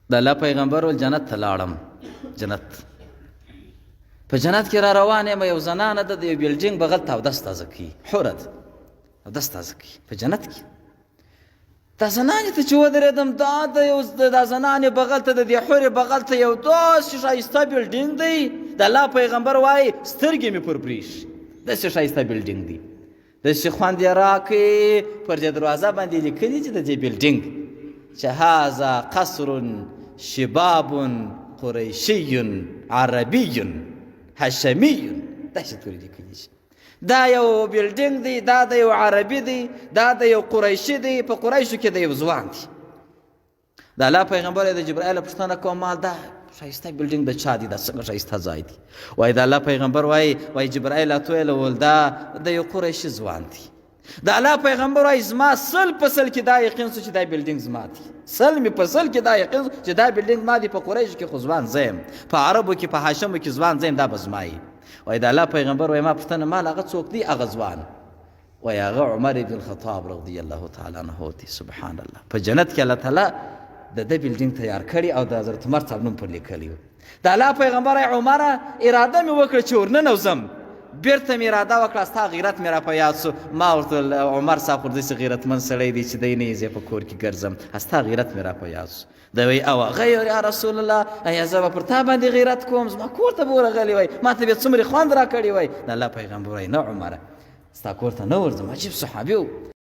د الله پیغمبر ول جنت ته لاړم. جنت په جنت کې را روان یم، یو زنانه ده د یو بلډینګ بغل ته اودس تازه کوي، حوره ده اودس تازه کوي په جنت کې. دا زنانې ته چې ودرېدم، دا زنانې بغل ته د دې حورې بغل ته یو داسې ښایسته بلډینګ دی، د الله پیغمبر وایي سترګې مې پر برېښي، داسې ښایسته بلډینګ دی. داسې خوند یې راکړي، پر دې دروازه باندې لیکلي چې د دې بلډینګ چې هذا قصر شباب قریشي عربي هشمي، داسې تورې لیکلي چې دا یو بلډینګ دی، دا د یو عربي دی، دا د یو قریشي دی، په قریشو کې د یو ځوان دی. د الله پیغمبر یې د جبرائیل پوښتنه کوم، ما دا ښایسته بلډینګ د چا دی، دا څنګه ښایسته ځای دی؟ وایي د الله پیغمبر وایي جبرائیل راته ویله ول دا د یو قریشي ځوان دی. د الله پیغمبر وایي زما سل په سل کې دا یقین سو چې دا بلډینګ زما دی، سل مې په سل کې دا یقین سو چې دا بلډینګ ما دی. په قریشو کې خو ځوان زه یم، په عربو کې په هاشمو کې ځوان زه یم، دا به زما یي. وایي د الله پیغمبر وایي ما پوښتنه مال هغه څوک دی؟ هغه ځوان وایي هغه عمر بن الخطاب رضی الله تعالی عنه دی. سبحان الله، په جنت کې الله تعالی د ده بلډینګ تیار کړي او د حضرت عمر صاحب نوم پر لیکلی و. د الله پیغمبر وایي عمره اراده مې وکړه چې ورننوځم، بیرته مې اراده وکړه ستا غیرت مې را په یاد سو. ما ورته ویل عمر صاحب خو داسې غیرتمند سړی دی چې دی نه یې زه په کور کې ګرځم، ستا غیرت مې را په یاد سو. دی وایي او هغه یا رسول الله، ایا زه به پر تا باندې غیرت کوم؟ زما کور ته به ورغلی وای، ما ته به څومرې خوند را کړی وای. د الله پیغمبر وایي نه عمره، ستا کور ته نه ورځم. عجیب صحابي و.